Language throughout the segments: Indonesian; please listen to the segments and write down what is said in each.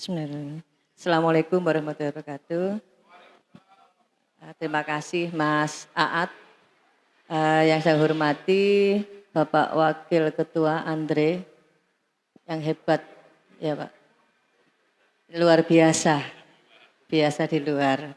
Bismillahirrahmanirrahim. Assalamualaikum warahmatullahi wabarakatuh. Terima kasih Mas Aat. Yang saya hormati Bapak Wakil Ketua Andre, yang hebat ya Pak. Luar biasa, biasa di luar.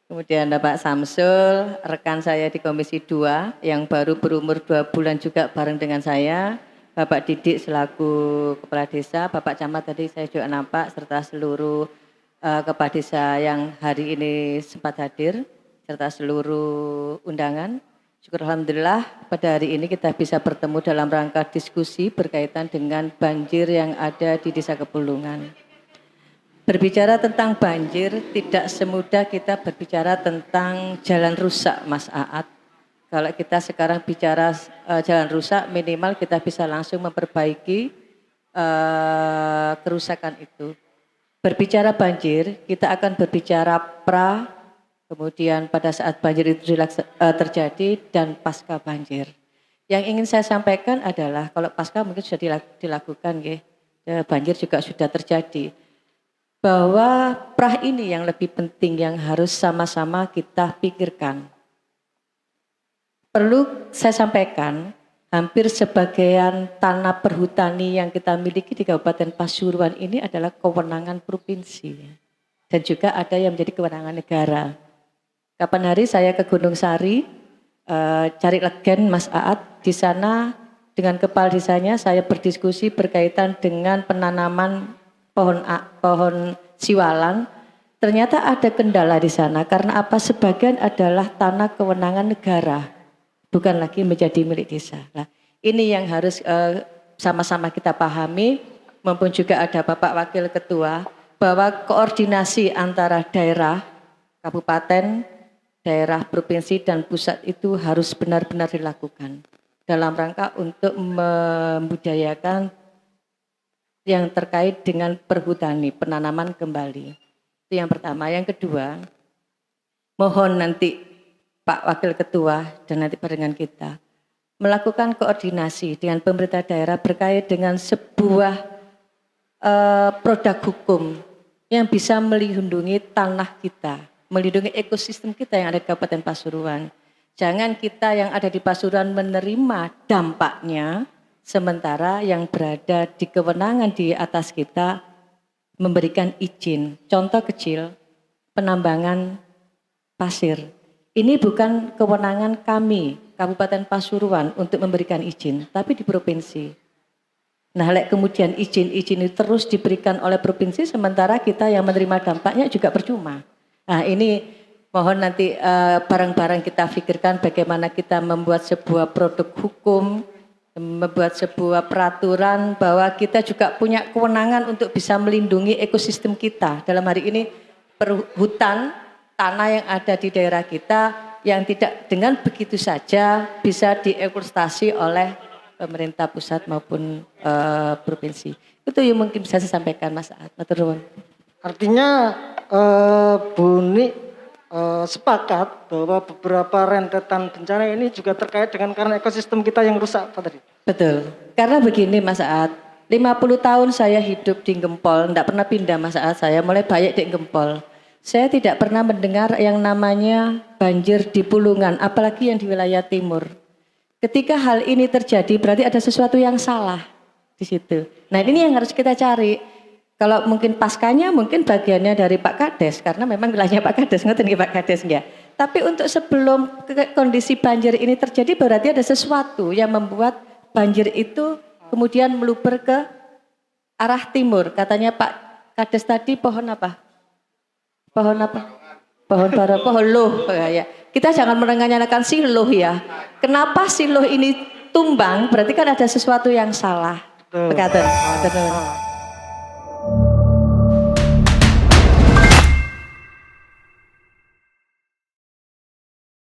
Kemudian Bapak Samsul, rekan saya di Komisi 2 yang baru berumur 2 bulan juga bareng dengan saya. Bapak Didik selaku Kepala Desa, Bapak Camat tadi saya juga nampak, serta seluruh Kepala Desa yang hari ini sempat hadir, serta seluruh undangan. Syukur Alhamdulillah pada hari ini kita bisa bertemu dalam rangka diskusi berkaitan dengan banjir yang ada di Desa Kepulungan. Berbicara tentang banjir tidak semudah kita berbicara tentang jalan rusak, Mas Aat. Kalau kita sekarang bicara jalan rusak, minimal kita bisa langsung memperbaiki kerusakan itu. Berbicara banjir, kita akan berbicara pra, kemudian pada saat banjir itu terjadi, dan pasca banjir. Yang ingin saya sampaikan adalah kalau pasca mungkin sudah dilakukan, banjir juga sudah terjadi. Bahwa pra ini yang lebih penting yang harus sama-sama kita pikirkan. Perlu saya sampaikan, hampir sebagian tanah perhutani yang kita miliki di Kabupaten Pasuruan ini adalah kewenangan provinsi. Dan juga ada yang menjadi kewenangan negara. Kapan hari saya ke Gunung Sari, cari legen Mas Aat, di sana dengan kepala desanya saya berdiskusi berkaitan dengan penanaman pohon siwalan. Ternyata ada kendala di sana karena apa? Sebagian adalah tanah kewenangan negara, bukan lagi menjadi milik desa. Nah, ini yang harus sama-sama kita pahami, maupun juga ada Bapak Wakil Ketua, bahwa koordinasi antara daerah, kabupaten, daerah, provinsi, dan pusat itu harus benar-benar dilakukan dalam rangka untuk membudayakan yang terkait dengan perhutani, penanaman kembali. Itu yang pertama. Yang kedua, mohon nanti Pak Wakil Ketua dan nanti barengan kita melakukan koordinasi dengan pemerintah daerah berkait dengan sebuah produk hukum yang bisa melindungi tanah kita, melindungi ekosistem kita yang ada di Kabupaten Pasuruan. Jangan kita yang ada di Pasuruan menerima dampaknya, sementara yang berada di kewenangan di atas kita memberikan izin. Contoh kecil, penambangan pasir. Ini bukan kewenangan kami, Kabupaten Pasuruan untuk memberikan izin, tapi di provinsi. Nah, kemudian izin-izin itu terus diberikan oleh provinsi, sementara kita yang menerima dampaknya juga percuma. Nah, ini mohon nanti bareng-bareng kita pikirkan bagaimana kita membuat sebuah produk hukum, membuat sebuah peraturan bahwa kita juga punya kewenangan untuk bisa melindungi ekosistem kita. Dalam hari ini perhutan, tanah yang ada di daerah kita yang tidak dengan begitu saja bisa dieksploitasi oleh pemerintah pusat maupun provinsi. Itu yang mungkin bisa saya sampaikan, Mas Aat. Artinya Bu Ni sepakat bahwa beberapa rentetan bencana ini juga terkait dengan karena ekosistem kita yang rusak Pak tadi. Betul. Karena begini Mas Aat, 50 tahun saya hidup di Gempol, tidak pernah pindah Mas Aat, saya mulai banyak di Gempol. Saya tidak pernah mendengar yang namanya banjir di Pulungan, apalagi yang di wilayah timur. Ketika hal ini terjadi berarti ada sesuatu yang salah di situ. Nah, ini yang harus kita cari. Kalau mungkin paskanya mungkin bagiannya dari Pak Kades, karena memang wilayahnya Pak Kades, ngerti nih Pak Kades enggak? Tapi untuk sebelum kondisi banjir ini terjadi berarti ada sesuatu yang membuat banjir itu kemudian meluber ke arah timur. Katanya Pak Kades tadi pohon apa? Pohon apa? Pohon loh ya. Kita jangan menengahkan siloh ya. Kenapa siloh ini tumbang? Berarti kan ada sesuatu yang salah. Betul.